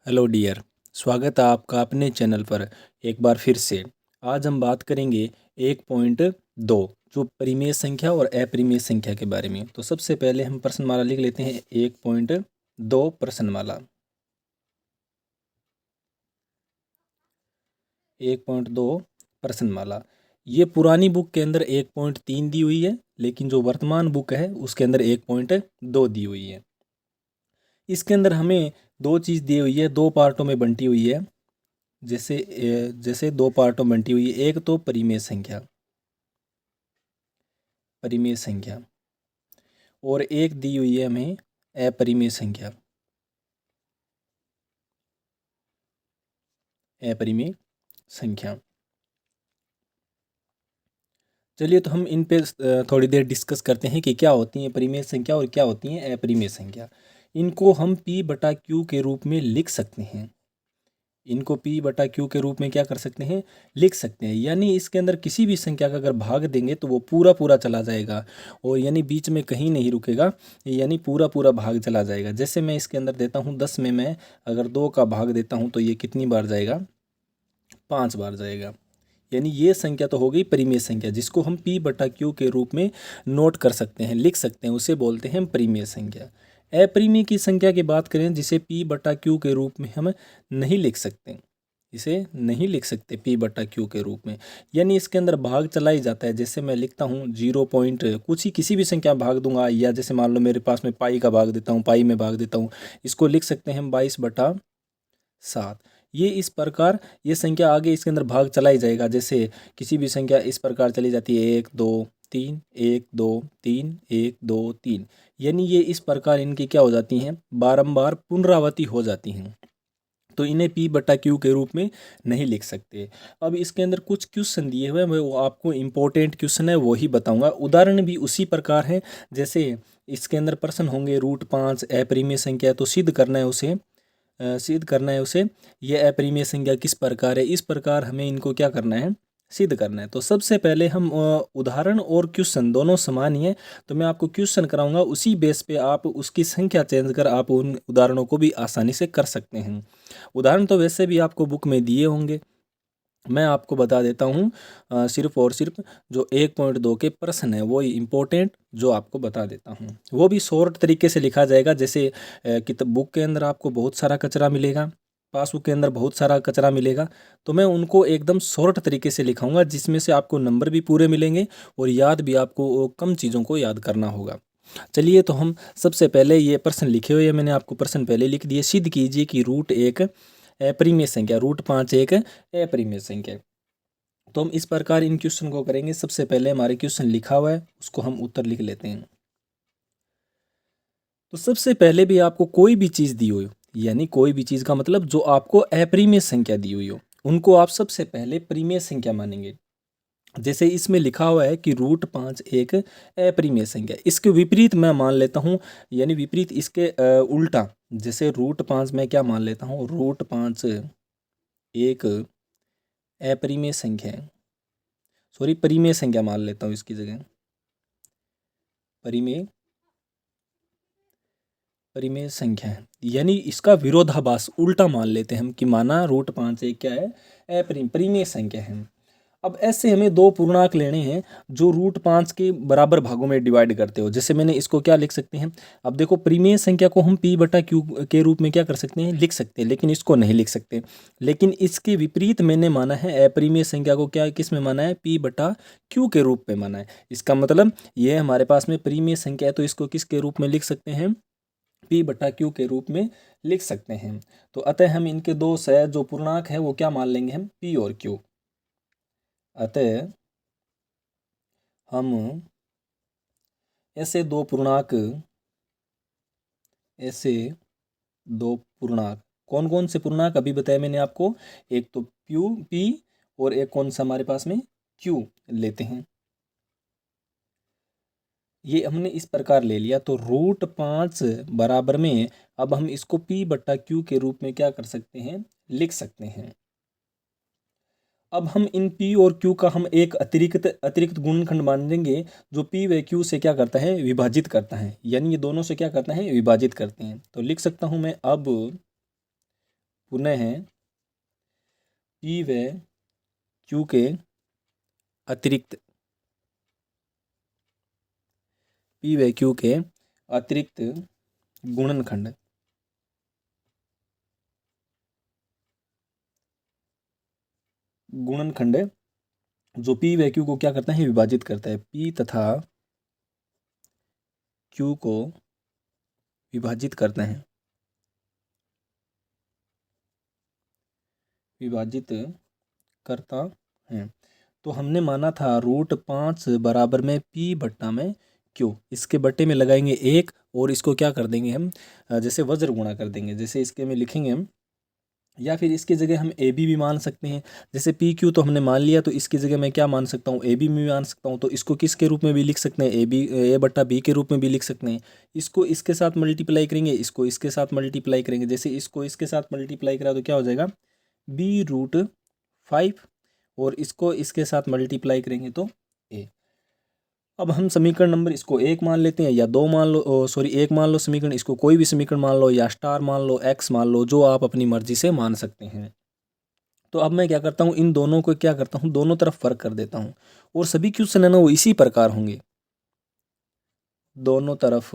Hello dear. स्वागत है आपका अपने चैनल पर एक बार फिर से। आज हम बात करेंगे 1.2 जो परिमेय संख्या और अपरिमेय संख्या के बारे में। तो सबसे पहले हम प्रश्नमाला लिख लेते हैं 1.2 प्रश्नमाला। 1.2 प्रश्नमाला ये पुरानी बुक के अंदर 1.3 दी हुई है, लेकिन जो वर्तमान बुक है उसके अंदर 1.2 दी हुई है। इसके अंदर हमें दो चीज़ दी हुई है, दो पार्टों में बंटी हुई है। जैसे दो पार्टों में बंटी हुई है। एक तो परिमेय संख्या, परिमेय संख्या, और एक दी हुई है हमें अपरिमेय संख्या, अपरिमेय संख्या। चलिए तो हम इन पे थोड़ी देर डिस्कस करते हैं कि क्या होती है परिमेय संख्या और क्या होती है अपरिमेय संख्या। इनको हम P बटा Q के रूप में लिख सकते हैं। इनको P बटा Q के रूप में क्या कर सकते हैं, लिख सकते हैं। यानी इसके अंदर किसी भी संख्या का अगर भाग देंगे तो वो पूरा पूरा चला जाएगा, और यानी बीच में कहीं नहीं रुकेगा, यानी पूरा पूरा भाग चला जाएगा। जैसे मैं इसके अंदर देता हूँ 10 में मैं अगर 2 का भाग देता हूँ तो ये कितनी बार जाएगा, 5 बार जाएगा। यानी ये संख्या तो हो गई परिमेय संख्या, जिसको हम P बटा Q के रूप में नोट कर सकते हैं, लिख सकते हैं, उसे बोलते हैं परिमेय संख्या। अपरिमेय की संख्या की बात करें जिसे P बटा Q के रूप में हम नहीं लिख सकते, इसे नहीं लिख सकते P बटा Q के रूप में। यानी इसके अंदर भाग चला ही जाता है। जैसे मैं लिखता हूँ 0 पॉइंट कुछ ही किसी भी संख्या भाग दूंगा, या जैसे मान लो मेरे पास में पाई का भाग देता हूँ, पाई में भाग देता हूँ, इसको लिख सकते हैं 22/7। ये इस प्रकार ये संख्या आगे इसके अंदर भाग चला ही जाएगा। जैसे किसी भी संख्या इस प्रकार चली जाती है 1 2 3 1 2 3 1 2 3, यानी ये इस प्रकार इनकी क्या हो जाती हैं, बारंबार पुनरावृत्ति हो जाती हैं। तो इन्हें P बटा Q के रूप में नहीं लिख सकते। अब इसके अंदर कुछ क्वेश्चन दिए हुए हैं, मैं वो आपको इम्पोर्टेंट क्वेश्चन है वो ही बताऊंगा। उदाहरण भी उसी प्रकार है। जैसे इसके अंदर प्रश्न होंगे √5 अपरिमेय संख्या है, तो सिद्ध करना है उसे, सिद्ध करना है उसे ये अपरिमेय संख्या किस प्रकार है। इस प्रकार हमें इनको क्या करना है, सिद्ध करना है। तो सबसे पहले हम उदाहरण और क्वेश्चन दोनों समान ही है, तो मैं आपको क्वेश्चन कराऊंगा, उसी बेस पे आप उसकी संख्या चेंज कर आप उन उदाहरणों को भी आसानी से कर सकते हैं। उदाहरण तो वैसे भी आपको बुक में दिए होंगे, मैं आपको बता देता हूँ। सिर्फ और सिर्फ जो 1.2 के प्रश्न है वो इम्पोर्टेंट जो आपको बता देता हूँ, वो भी शॉर्ट तरीके से लिखा जाएगा। जैसे किताब बुक के अंदर आपको बहुत सारा कचरा मिलेगा, पासबुक के अंदर बहुत सारा कचरा मिलेगा, तो मैं उनको एकदम शॉर्ट तरीके से लिखाऊंगा, जिसमें से आपको नंबर भी पूरे मिलेंगे और याद भी आपको कम चीज़ों को याद करना होगा। चलिए तो हम सबसे पहले ये प्रश्न लिखे हुए हैं, मैंने आपको प्रश्न पहले लिख दिए। सिद्ध कीजिए कि √1 अपरिमेय संख्या, √5 एक अपरिमेय संख्या। तो हम इस प्रकार इन क्वेश्चन को करेंगे। सबसे पहले हमारे क्वेश्चन लिखा हुआ है उसको हम उत्तर लिख लेते हैं। तो सबसे पहले भी आपको कोई भी चीज़ दी हुई हो, यानी कोई भी चीज़ का मतलब जो आपको अपरिमेय संख्या दी हुई हो, उनको आप सबसे पहले परिमेय संख्या मानेंगे। जैसे इसमें लिखा हुआ है कि √5 एक अपरिमेय संख्या, इसके विपरीत मैं मान लेता हूँ, यानी विपरीत इसके उल्टा। जैसे √5 मैं क्या मान लेता हूँ, √5 एक अपरिमेय संख्या है, सॉरी परिमेय संख्या मान लेता हूँ इसकी जगह, परिमेय परिमेय संख्या है। यानी इसका विरोधाभास उल्टा मान लेते हैं हम कि माना √5 एक क्या है, परिमेय संख्या है। अब ऐसे हमें दो पूर्णांक लेने हैं जो √5 के बराबर भागों में डिवाइड करते हो। जैसे मैंने इसको क्या लिख सकते हैं, अब देखो परिमेय संख्या को हम P बटा Q के रूप में क्या कर सकते हैं, लिख सकते हैं, लेकिन इसको नहीं लिख सकते। लेकिन इसके विपरीत मैंने माना है अपरिमेय संख्या को, क्या किस में माना है, P बटा Q के रूप में माना है। इसका मतलब ये हमारे पास में परिमेय संख्या है, तो इसको किसके रूप में लिख सकते हैं, P बटा Q के रूप में लिख सकते हैं। तो अतः हम इनके दो सह जो पूर्णांक है वो क्या मान लेंगे हम, P और Q। अतः हम ऐसे दो पूर्णांक, ऐसे दो पूर्णांक, कौन कौन से पूर्णांक अभी बताया मैंने आपको, एक तो P और एक कौन सा हमारे पास में Q लेते हैं। ये हमने इस प्रकार ले लिया। तो √5 बराबर में अब हम इसको P बटा Q के रूप में क्या कर सकते हैं, लिख सकते हैं। अब हम इन P और Q का हम एक अतिरिक्त अतिरिक्त गुणनखंड मान लेंगे जो P व Q से क्या करता है, विभाजित करता है। यानी ये दोनों से क्या करता है, विभाजित करते हैं। तो लिख सकता हूँ मैं अब पुनः पी व क्यू के अतिरिक्त गुणनखंड जो पी व क्यू को क्या करता है, विभाजित करता है। पी तथा क्यू को विभाजित करते हैं, विभाजित करता है। तो हमने माना था √5 बराबर में पी बट्टा में क्यू, इसके बट्टे में लगाएंगे 1 और इसको क्या कर देंगे हम, जैसे वज्र गुणा कर देंगे, जैसे इसके में लिखेंगे हम, या फिर इसकी जगह हम ए बी भी मान सकते हैं। जैसे पी क्यू तो हमने मान लिया, तो इसकी जगह मैं क्या मान सकता हूँ, ए बी भी मान सकता हूँ। तो इसको किसके रूप में भी लिख सकते हैं, ए बट्टा बी के रूप में भी लिख सकते हैं। इसको इसके साथ मल्टीप्लाई करेंगे, इसको इसके साथ मल्टीप्लाई करेंगे। जैसे इसको इसके साथ मल्टीप्लाई करा तो क्या हो जाएगा, b√5, और इसको इसके साथ मल्टीप्लाई करेंगे तो a। अब हम समीकरण नंबर इसको 1 मान लेते हैं या 2 मान लो, सॉरी 1 मान लो समीकरण, इसको कोई भी समीकरण मान लो या स्टार मान लो, x मान लो, जो आप अपनी मर्जी से मान सकते हैं। तो अब मैं क्या करता हूँ, इन दोनों को क्या करता हूँ, दोनों तरफ वर्ग कर देता हूँ, और सभी क्वेश्चन है ना वो इसी प्रकार होंगे, दोनों तरफ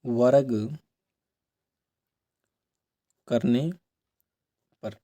वर्ग करने पर।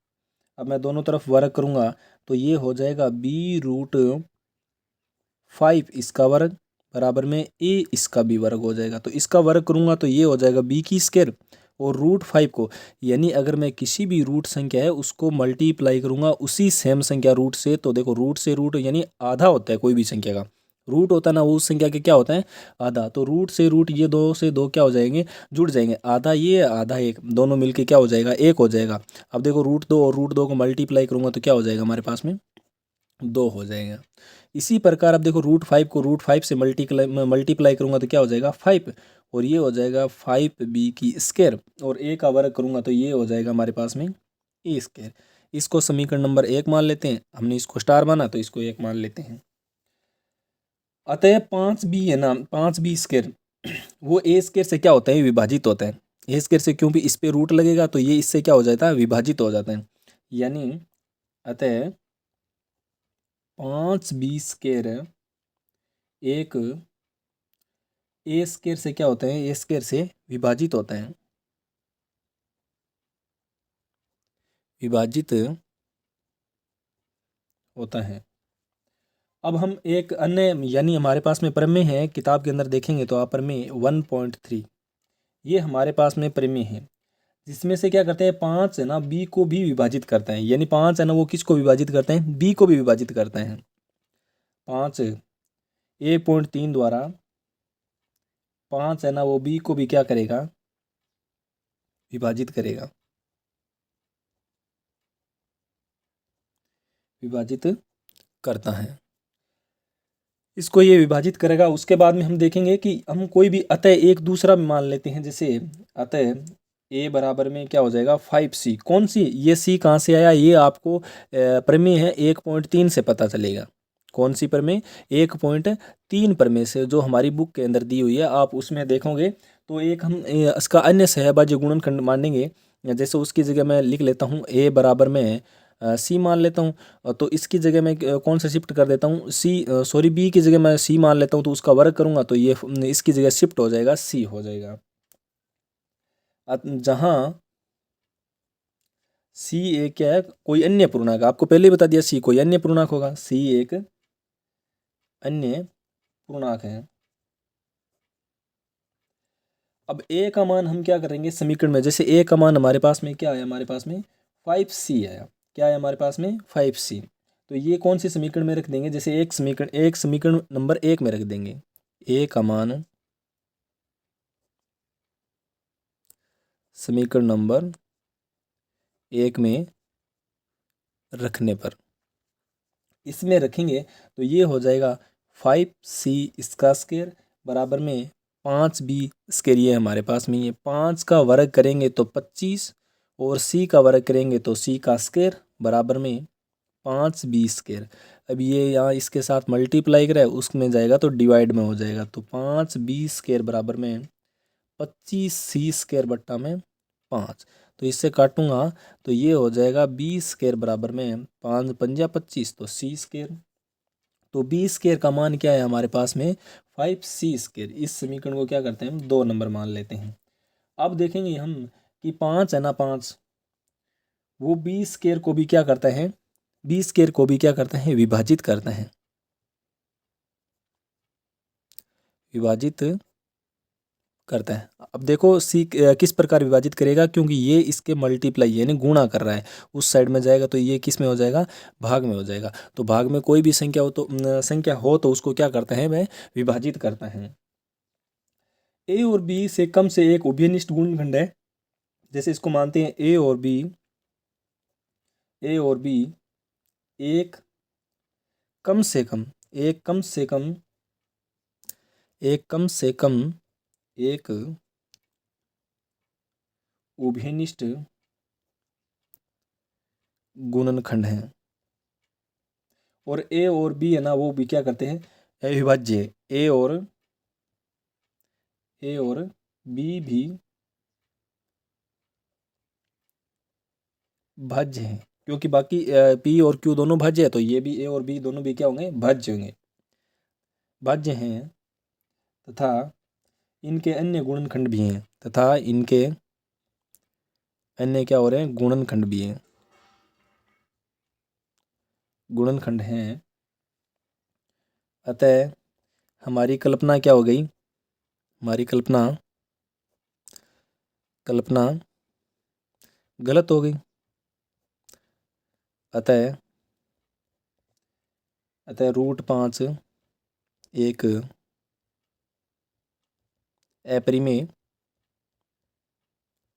अब मैं दोनों तरफ वर्ग करूँगा तो ये हो जाएगा b√5 इसका वर्ग बराबर में a इसका भी वर्ग हो जाएगा। तो इसका वर्ग करूँगा तो ये हो जाएगा b की स्क्वायर, और √5 को, यानी अगर मैं किसी भी रूट संख्या है उसको मल्टीप्लाई करूँगा उसी सेम संख्या रूट से, तो देखो रूट से रूट यानी आधा होता है, कोई भी संख्या का रूट होता है ना, वो उस संख्या के क्या होता है, आधा। तो रूट से रूट, ये 2 से 2 क्या हो जाएंगे, जुड़ जाएंगे, आधा ये आधा एक, दोनों मिलके क्या हो जाएगा, 1 हो जाएगा। अब देखो √2 और √2 को मल्टीप्लाई करूँगा तो क्या हो जाएगा, हमारे पास में 2 हो जाएगा। इसी प्रकार अब देखो √5 को √5 से मल्टीप्लाई करूँगा तो क्या हो जाएगा, 5, और ये हो जाएगा 5b की स्क्वायर, और a का वर्ग करूँगा तो ये हो जाएगा हमारे पास में a स्क्वायर। इसको समीकरण नंबर 1 मान लेते हैं, हमने इसको स्टार माना तो इसको 1 मान लेते हैं। अतः 5b है ना, 5b स्क्वायर वो a स्क्वायर से क्या होता है, विभाजित होता है। a स्क्वायर से क्योंकि इस पे रूट लगेगा तो ये इससे क्या हो जाता है, विभाजित हो जाता है। यानी अतः 5b स्क्वायर एक a स्क्वायर से क्या होता है, a स्क्वायर से विभाजित होता है, विभाजित होता है। अब हम एक अन्य, यानी हमारे पास में प्रमेय है, किताब के अंदर देखेंगे तो आप प्रमेय 1.3, ये हमारे पास में प्रमेय है, जिसमें से क्या करते हैं, 5 है ना b को भी विभाजित करते हैं। यानी 5 है ना वो किसको विभाजित करते हैं, b को भी विभाजित करते हैं। 5 1.3 द्वारा 5 है ना वो b को भी क्या करेगा, विभाजित करेगा, विभाजित करता है, इसको ये विभाजित करेगा। उसके बाद में हम देखेंगे कि हम कोई भी अतः एक दूसरा भी मान लेते हैं, जैसे अतः a बराबर में क्या हो जाएगा, 5c। कौन सी, ये c कहाँ से आया, ये आपको प्रमेय है 1.3 से पता चलेगा। कौन सी प्रमेय, 1.3 प्रमेय से, जो हमारी बुक के अंदर दी हुई है, आप उसमें देखोगे तो एक हम इसका अन्य सहभाज्य गुणनखंड मानेंगे। जैसे उसकी जगह मैं लिख लेता हूँ a बराबर में सी मान लेता हूँ, तो इसकी जगह मैं कौन सा शिफ्ट कर देता हूँ, सॉरी बी की जगह मैं सी मान लेता हूँ, तो उसका वर्ग करूँगा तो ये इसकी जगह शिफ्ट हो जाएगा, सी हो जाएगा। जहाँ सी एक क्या है, कोई अन्य पूर्णांक, आपको पहले ही बता दिया सी कोई अन्य पूर्णांक होगा, सी एक अन्य पूर्णांक है। अब ए का मान हम क्या करेंगे समीकरण में, जैसे ए का मान हमारे पास में क्या है, हमारे पास में 5c आया, क्या है हमारे पास में 5c। तो ये कौन सी समीकरण में रख देंगे, जैसे एक समीकरण नंबर 1 में रख देंगे, ए का मान समीकरण नंबर 1 में रखने पर, इसमें रखेंगे तो ये हो जाएगा 5c इसका स्क्वायर बराबर में 5b स्क्वायर, ये हमारे पास में ये 5 का वर्ग करेंगे तो 25, और c का वर्ग करेंगे तो c का स्क्वायर बराबर में 5b स्क्वायर। अब ये यहाँ इसके साथ मल्टीप्लाई करे, उसमें जाएगा तो डिवाइड में हो जाएगा, तो 5b स्क्वायर बराबर में 25c स्क्वायर बट्टा में 5। तो इससे काटूंगा तो ये हो जाएगा बी स्क्वायर बराबर में 5 पंजा 25, तो सी स्क्वायर। तो बी स्क्वायर का मान क्या है हमारे पास में 5c स्क्वायर। इस समीकरण को क्या करते हैं हम 2 नंबर मान लेते हैं। अब देखेंगे हम कि 5 है ना 5, वो बी स्क्वायर को भी क्या करता है, बी स्क्वायर को भी क्या करता है विभाजित करता है, विभाजित करता है। अब देखो सी किस प्रकार विभाजित करेगा, क्योंकि ये इसके मल्टीप्लाई यानी गुणा कर रहा है, उस साइड में जाएगा तो ये किस में हो जाएगा, भाग में हो जाएगा। तो भाग में कोई भी संख्या हो तो उसको क्या करता है वह विभाजित करता है। ए और बी से कम से एक उभयनिष्ठ गुणनखंड है, जैसे इसको मानते हैं ए और बी, ए और बी एक कम से कम, एक कम से कम, एक कम से कम एक उभयनिष्ठ गुणनखंड है। और ए और बी है ना वो भी क्या करते हैं अविभाज्य, ए और बी भी भाज्य हैं, क्योंकि बाकी पी और क्यू दोनों भाज्य है, तो ये भी ए और बी दोनों भी क्या होंगे भाज्य होंगे, भाज्य हैं। तथा इनके अन्य गुणनखंड भी हैं, तथा इनके अन्य क्या हो रहे हैं गुणनखंड भी हैं, गुणनखंड हैं। अतः हमारी कल्पना क्या हो गई, हमारी कल्पना गलत हो गई। अतः √5 एक अपरिमेय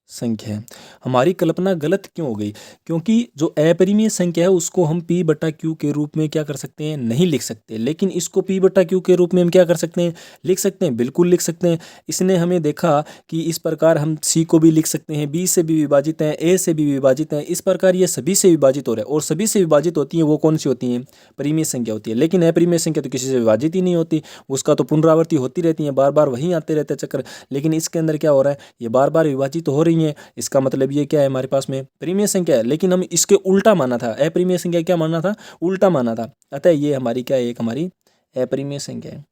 संख्या है। हमारी कल्पना गलत क्यों हो गई, क्योंकि जो अपरिमेय संख्या है उसको हम p बटा q के रूप में क्या कर सकते हैं नहीं लिख सकते, लेकिन इसको p बटा q के रूप में हम क्या कर सकते हैं लिख सकते हैं, बिल्कुल लिख सकते हैं। इसने हमें देखा कि इस प्रकार हम c को भी लिख सकते हैं, b से भी विभाजित है, a से भी विभाजित है, इस प्रकार ये सभी से विभाजित हो रहा है। और सभी से विभाजित होती है वो कौन सी होती हैं परिमेय संख्या होती है, लेकिन अपरिमेय संख्या तो किसी से विभाजित ही नहीं होती, उसका तो पुनरावृत्ति होती रहती है, बार बार वहीं आते रहते चक्कर। लेकिन इसके अंदर क्या हो रहा है ये बार बार विभाजित हो रही है, इसका मतलब ये क्या है हमारे पास में परिमेय संख्या है, लेकिन हम इसके उल्टा माना था, अपरिमेय संख्या क्या माना था उल्टा माना था। अतः ये हमारी क्या है एक हमारी अपरिमेय संख्या है,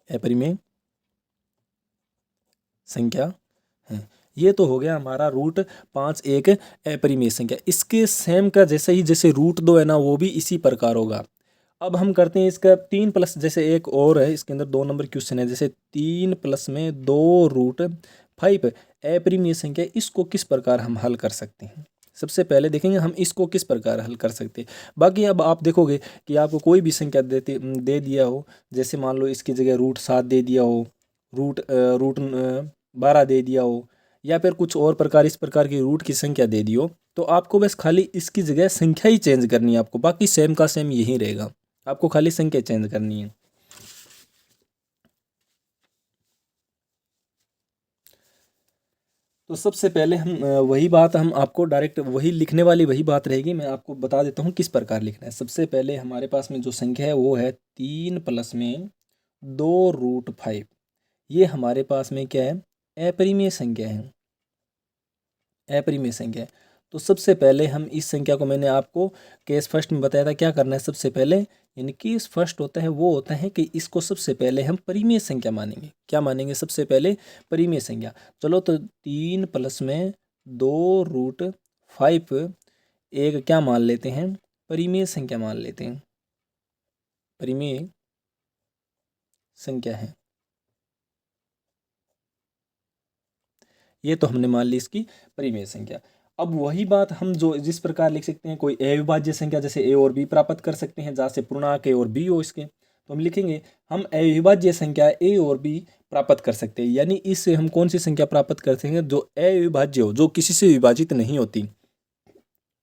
अपरिमेय संख्या है। ये तो हो गया हमारा √5 एक अपरिमेय संख्या। इसके सेम का जैसे ही जैसे √2 है ना वो भी इसी प्रकार होगा। अब हम करते हैं इसका 3 प्लस, जैसे एक और है इसके अंदर 2 नंबर क्वेश्चन है, जैसे 3 प्लस में 2√5 अपरिमेय संख्या, इसको किस प्रकार हम हल कर सकते हैं। सबसे पहले देखेंगे हम इसको किस प्रकार हल कर सकते हैं। बाकी अब आप देखोगे कि आपको कोई भी संख्या दे दिया हो, जैसे मान लो इसकी जगह √7 दे दिया हो, √12 दे दिया हो, या फिर कुछ और प्रकार इस प्रकार की रूट की संख्या दे दी हो, तो आपको बस खाली इसकी जगह संख्या ही चेंज करनी है, आपको बाकी सेम का सेम यही रहेगा, आपको खाली संख्या चेंज करनी है। तो सबसे पहले हम वही बात हम आपको डायरेक्ट वही लिखने वाली वही बात रहेगी, मैं आपको बता देता हूँ किस प्रकार लिखना है। सबसे पहले हमारे पास में जो संख्या है वो है 3 प्लस में 2√5, ये हमारे पास में क्या है अपरिमेय संख्या है, अपरिमेय संख्या है। तो सबसे पहले हम इस संख्या को, मैंने आपको केस फर्स्ट में बताया था क्या करना है, सबसे पहले यानी केस फर्स्ट होता है वो होता है कि इसको सबसे पहले हम परिमेय संख्या मानेंगे। क्या मानेंगे सबसे पहले परिमेय संख्या। चलो तो 3 प्लस में 2√5 एक क्या मान लेते हैं परिमेय संख्या मान लेते हैं, परिमेय संख्या है। ये तो हमने मान ली इसकी परिमेय संख्या। अब वही बात हम जो जिस प्रकार लिख सकते हैं कोई अविभाज्य संख्या, जैसे a और b प्राप्त कर सकते हैं, जहाँ से पूर्णांक a और b हो इसके, तो हम लिखेंगे हम अविभाज्य संख्या a और b प्राप्त कर सकते हैं। यानी इससे हम कौन सी संख्या प्राप्त कर सकते हैं जो अविभाज्य हो, जो किसी से विभाजित नहीं होती,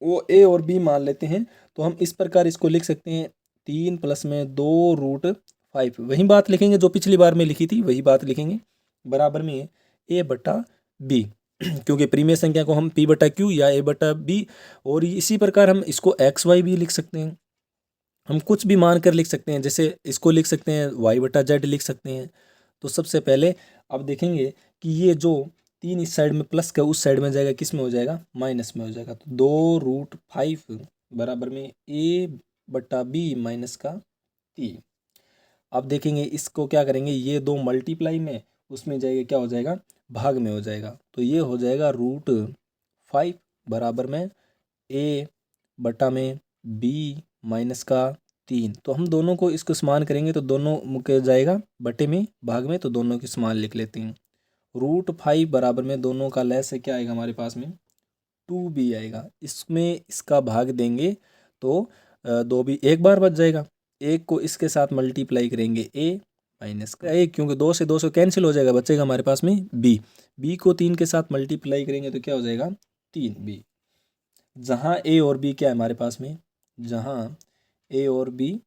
वो a और b मान लेते हैं। तो हम इस प्रकार इसको लिख सकते हैं 3 प्लस में 2√5, वही बात लिखेंगे जो पिछली बार में लिखी थी, वही बात लिखेंगे, बराबर में a बटा b क्योंकि परिमेय संख्या को हम p बटा q या a बटा b, और इसी प्रकार हम इसको x y भी लिख सकते हैं, हम कुछ भी मान कर लिख सकते हैं, जैसे इसको लिख सकते हैं y बटा z लिख सकते हैं। तो सबसे पहले अब देखेंगे कि ये जो 3 इस साइड में प्लस का उस साइड में जाएगा, किस में हो जाएगा, माइनस में हो जाएगा। तो 2√5 बराबर में a/b माइनस का 3। अब देखेंगे इसको क्या करेंगे, ये 2 मल्टीप्लाई में उसमें जाएगा, क्या हो जाएगा, भाग में हो जाएगा। तो ये हो जाएगा √5 बराबर में a/b माइनस का 3। तो हम दोनों को इसको समान करेंगे तो दोनों मुके जाएगा बटे में भाग में, तो दोनों के समान लिख लेते हैं। √5 बराबर में दोनों का लेस है, क्या आएगा हमारे पास में, 2b आएगा। इसमें इसका भाग देंगे तो 2b एक बार बच जाएगा, एक को इसके साथ मल्टीप्लाई करेंगे a माइनस का a, क्योंकि 2 से 2 कैंसिल हो जाएगा, बचेगा हमारे पास में b को 3 के साथ मल्टीप्लाई करेंगे तो क्या हो जाएगा, 3b। जहाँ a और b क्या है हमारे पास में, जहाँ a और b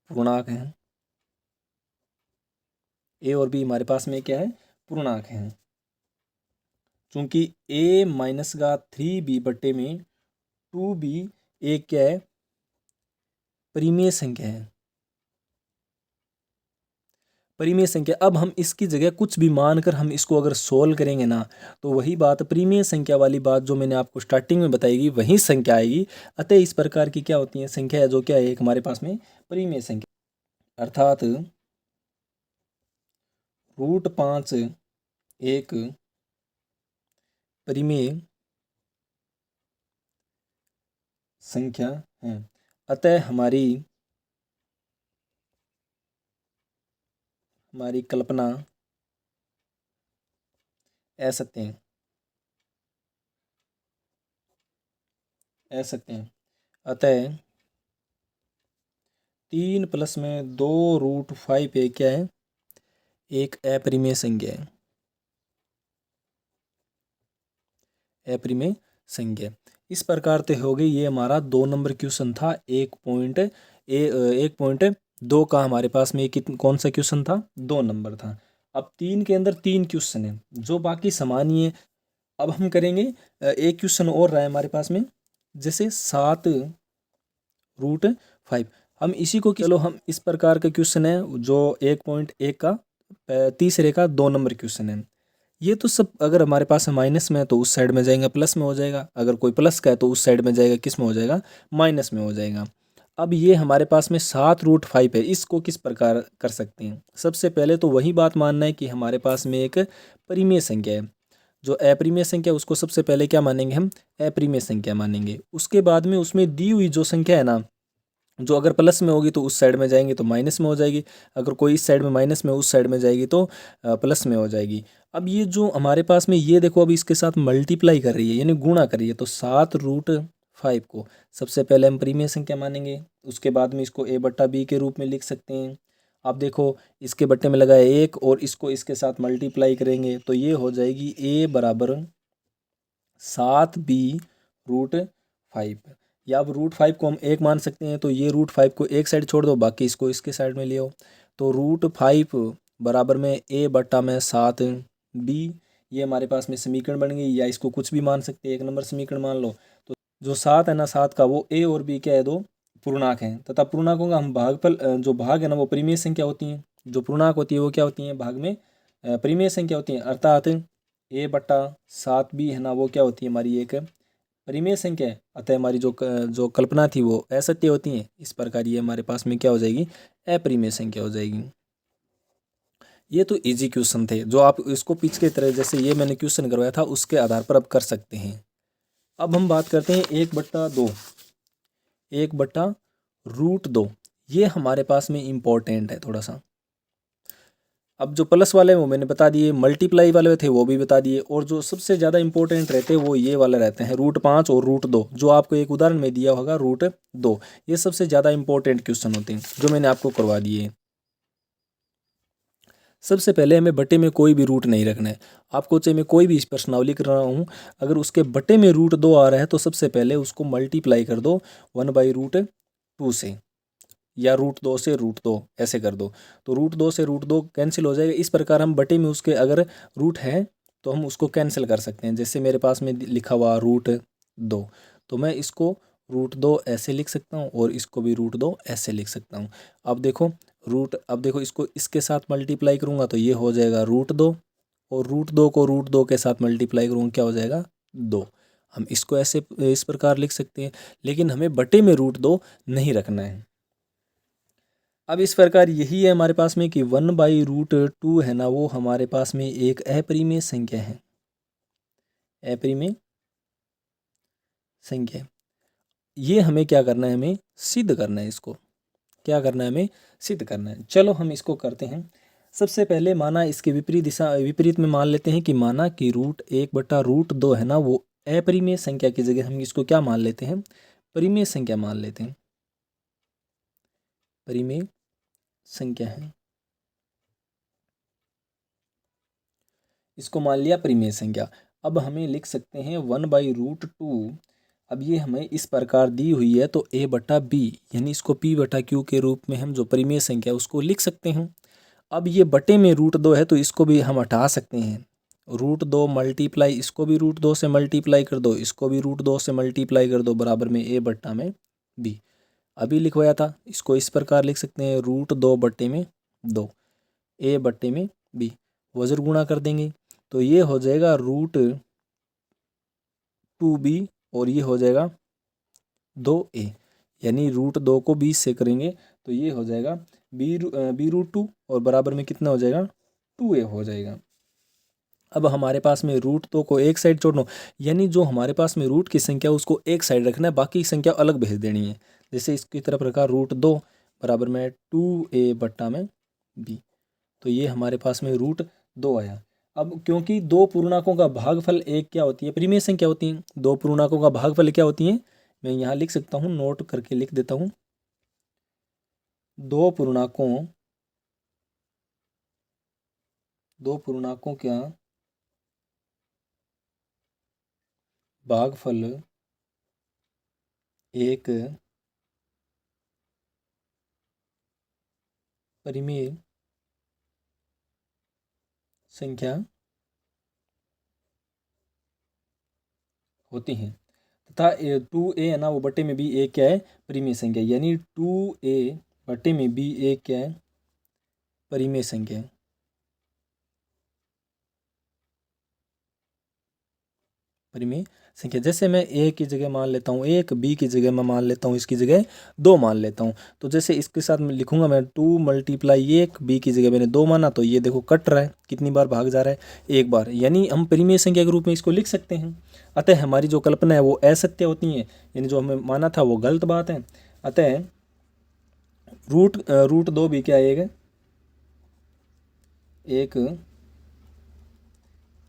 पूर्णांक हैं, a और b हमारे पास में क्या है, पूर्णांक हैं। चूंकि a माइनस का 3b बटे में 2b एक क्या है, परिमेय संख्या है, परिमेय संख्या। अब हम इसकी जगह कुछ भी मानकर हम इसको अगर सोल्व करेंगे ना, तो वही बात परिमेय संख्या वाली बात जो मैंने आपको स्टार्टिंग में बताएगी वही संख्या आएगी। अतः इस प्रकार की क्या होती है संख्या, जो क्या है एक हमारे पास में परिमेय संख्या, अर्थात √5 एक परिमेय संख्या है। अतः हमारी कल्पना असत्य है। अतः 3 प्लस में 2√5 एक क्या है, एक अपरिमेय संख्या है, अपरिमेय संख्या। इस प्रकार से हो गई, ये हमारा 2 नंबर क्वेश्चन था। 1.2 का हमारे पास में कौन सा क्वेश्चन था, 2 नंबर था। अब 3 के अंदर 3 क्वेश्चन है जो बाकी समान ही है। अब हम करेंगे एक क्वेश्चन और रहा है हमारे पास में, जैसे 7√5। हम इसी को, चलो हम इस प्रकार का क्वेश्चन है जो 1.1 का तीसरे का 2 नंबर क्वेश्चन है। ये तो सब अगर हमारे पास माइनस में है तो उस साइड में जाएगा, प्लस में हो जाएगा। अगर कोई प्लस का है तो उस साइड में जाएगा, किस में हो जाएगा, माइनस में हो जाएगा। अब ये हमारे पास में 7√5 है, इसको किस प्रकार कर सकते हैं। सबसे पहले तो वही बात मानना है कि हमारे पास में एक परिमेय संख्या है। जो अपरिमेय संख्या उसको सबसे पहले क्या मानेंगे, हम अपरिमेय संख्या मानेंगे। उसके बाद में उसमें दी हुई जो संख्या है ना, जो अगर प्लस में होगी तो उस साइड में जाएंगे तो माइनस में हो जाएगी, अगर कोई इस साइड में माइनस में उस साइड में जाएगी तो प्लस में हो जाएगी। अब ये जो हमारे पास में ये देखो, अब इसके साथ मल्टीप्लाई कर रही है यानी गुणा कर रही है, तो 7√5 को सबसे पहले हम परिमेय संख्या मानेंगे। उसके बाद में इसको a/b के रूप में लिख सकते हैं। अब देखो इसके बट्टे में लगा है 1 और इसको इसके साथ मल्टीप्लाई करेंगे तो ये हो जाएगी a बराबर 7b√5। या अब √5 को हम 1 मान सकते हैं, तो ये √5 को एक साइड छोड़ दो, बाकी इसको इसके साइड में ले आओ। तो √5 बराबर में a/7b, ये हमारे पास में समीकरण बन गई। या इसको कुछ भी मान सकते हैं, 1 नंबर समीकरण मान लो। तो जो 7 है ना, 7 का वो a और b क्या है, 2 पूर्णांक हैं, तथा पूर्णांकों का हम भागफल जो भाग है ना वो परिमेय संख्या होती है। जो पूर्णांक होती है वो क्या होती है, भाग में परिमेय संख्या होती है। अर्थात a/7b है ना, वो क्या होती है, हमारी एक परिमेय संख्या है। अतः हमारी जो कल्पना थी वो असत्य होती है। इस प्रकार ये हमारे पास में क्या हो जाएगी, अपरिमेय संख्या हो जाएगी। ये तो इजी क्वेश्चन थे, जो आप इसको पिच के तरह जैसे ये मैंने क्वेश्चन करवाया था उसके आधार पर अब कर सकते हैं। अब हम बात करते हैं 1/2, 1/√2। ये हमारे पास में इम्पोर्टेंट है थोड़ा सा। अब जो प्लस वाले वो मैंने बता दिए, मल्टीप्लाई वाले थे वो भी बता दिए, और जो सबसे ज़्यादा इंपॉर्टेंट रहते हैं वो ये वाले रहते हैं, √5 और √2। जो आपको एक उदाहरण में दिया होगा √2, ये सबसे ज़्यादा इंपॉर्टेंट क्वेश्चन होते हैं जो मैंने आपको करवा दिए। सबसे पहले हमें बटे में कोई भी रूट नहीं रखना है। आपको चाहे मैं कोई भी प्रश्नावली कर रहा हूँ, अगर उसके बटे में √2 आ रहा है तो सबसे पहले उसको मल्टीप्लाई कर दो 1/√2 से, या √2 से √2 ऐसे कर दो। तो √2 से √2 कैंसिल हो जाएगा। इस प्रकार हम बटे में उसके अगर रूट है तो हम उसको कैंसिल कर सकते हैं। जैसे मेरे पास में लिखा हुआ √2, तो मैं इसको √2 ऐसे लिख सकता हूँ और इसको भी √2 ऐसे लिख सकता हूँ। अब देखो रूट, अब देखो इसको इसके साथ मल्टीप्लाई करूँगा तो ये हो जाएगा √2, और √2 को √2 के साथ मल्टीप्लाई करूँगा क्या हो जाएगा 2। हम इसको ऐसे इस प्रकार लिख सकते हैं, लेकिन हमें बटे में √2 नहीं रखना है। अब इस प्रकार यही है हमारे पास में कि 1/√2 है ना, वो हमारे पास में एक अपरिमेय संख्या है, अपरिमेय संख्या। ये हमें क्या करना है, हमें सिद्ध करना है, इसको क्या करना है, हमें सिद्ध करना है। चलो हम इसको करते हैं। सबसे पहले माना इसके विपरीत में मान लेते हैं कि माना कि √1/√2 है ना, वो अपरिमेय संख्या की जगह हम इसको क्या मान लेते हैं, परिमेय संख्या मान लेते हैं, परिमेय संख्या है, इसको मान लिया परिमेय संख्या। अब हमें लिख सकते हैं 1/√2। अब ये हमें इस प्रकार दी हुई है तो a/b, यानी इसको p/q के रूप में हम जो परिमेय संख्या उसको लिख सकते हैं। अब ये बटे में √2 है तो इसको भी हम हटा सकते हैं। √2 मल्टीप्लाई, इसको भी √2 से मल्टीप्लाई कर दो, इसको भी √2 से मल्टीप्लाई कर दो, बराबर में a/b। अभी लिखवाया था, इसको इस प्रकार लिख सकते हैं √2/2, a/b, वज्र गुणा कर देंगे तो ये हो जाएगा √2b, और ये हो जाएगा 2a, यानी √2 को 20 से करेंगे तो ये हो जाएगा b√2, और बराबर में कितना हो जाएगा 2a हो जाएगा। अब हमारे पास में √2 को एक साइड छोड़ना, यानी जो हमारे पास में रूट की संख्या उसको एक साइड रखना है, बाकी संख्या अलग भेज देनी है। जैसे इसकी तरफ रखा √2 बराबर में 2a/b, तो ये हमारे पास में √2 आया। अब क्योंकि दो पूर्णांकों का भागफल एक क्या होती है, परिमेय संख्या होती है। दो पूर्णांकों का भागफल क्या होती है, मैं यहाँ लिख सकता हूँ, नोट करके लिख देता हूँ। दो पूर्णांकों का भागफल एक परिमेय संख्या होती हैं, तथा 2a है ना, वो बटे में भी एक क्या है, परिमेय संख्या, यानी 2a/b एक क्या है, परिमेय संख्या है। परिमेय संख्या, जैसे मैं a की जगह मान लेता हूँ 1, b की जगह मैं मान लेता हूँ इसकी जगह 2 मान लेता हूँ, तो जैसे इसके साथ मैं लिखूंगा मैं 2 मल्टीप्लाई 1, b की जगह मैंने 2 माना तो ये देखो कट रहा है, कितनी बार भाग जा रहा है, एक बार, यानी हम परिमेय संख्या के रूप में इसको लिख सकते हैं। अतः हमारी जो कल्पना है वो असत्य होती है, यानी जो हमें माना था वो गलत बात है। अतः √2 भी क्या आएगा, एक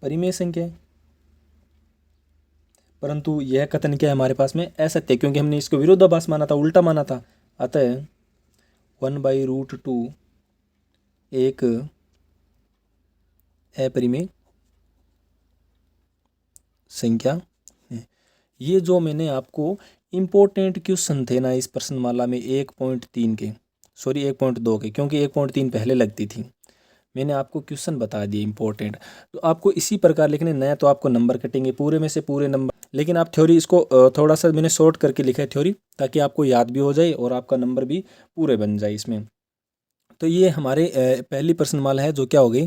परिमेय संख्या है। परंतु यह कथन क्या है हमारे पास में असत्य, क्योंकि हमने इसको विरोधाभास माना था, उल्टा माना था। अतः 1/√2 एक अपरिमेय संख्या है। ये जो मैंने आपको इम्पोर्टेंट क्वेश्चन थे ना इस प्रश्नमाला में 1.3 के, सॉरी 1.2 के, क्योंकि 1.3 पहले लगती थी, मैंने आपको क्वेश्चन बता दिए इंपॉर्टेंट। तो आपको इसी प्रकार लिखने, नया तो आपको नंबर कटेंगे पूरे में से पूरे नंबर, लेकिन आप थ्योरी इसको थोड़ा सा मैंने शॉर्ट करके लिखा है थ्योरी, ताकि आपको याद भी हो जाए और आपका नंबर भी पूरे बन जाए इसमें। तो ये हमारे पहली प्रश्नमाला है जो क्या हो गई,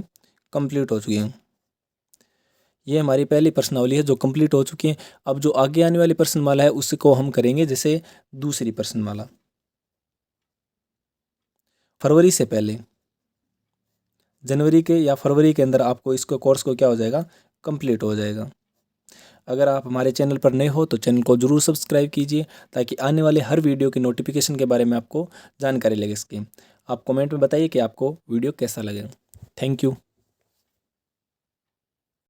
कंप्लीट हो चुकी है। ये हमारी पहली प्रश्नावली है जो कंप्लीट हो चुकी है। अब जो आगे आने वाली प्रश्नमाला है उसको हम करेंगे जैसे दूसरी प्रश्नमाला, फरवरी से पहले, जनवरी के या फरवरी के अंदर आपको इसको कोर्स को क्या हो जाएगा, कंप्लीट हो जाएगा। अगर आप हमारे चैनल पर नए हो तो चैनल को ज़रूर सब्सक्राइब कीजिए, ताकि आने वाले हर वीडियो की नोटिफिकेशन के बारे में आपको जानकारी लगे इसकी। आप कमेंट में बताइए कि आपको वीडियो कैसा लगे। Thank you.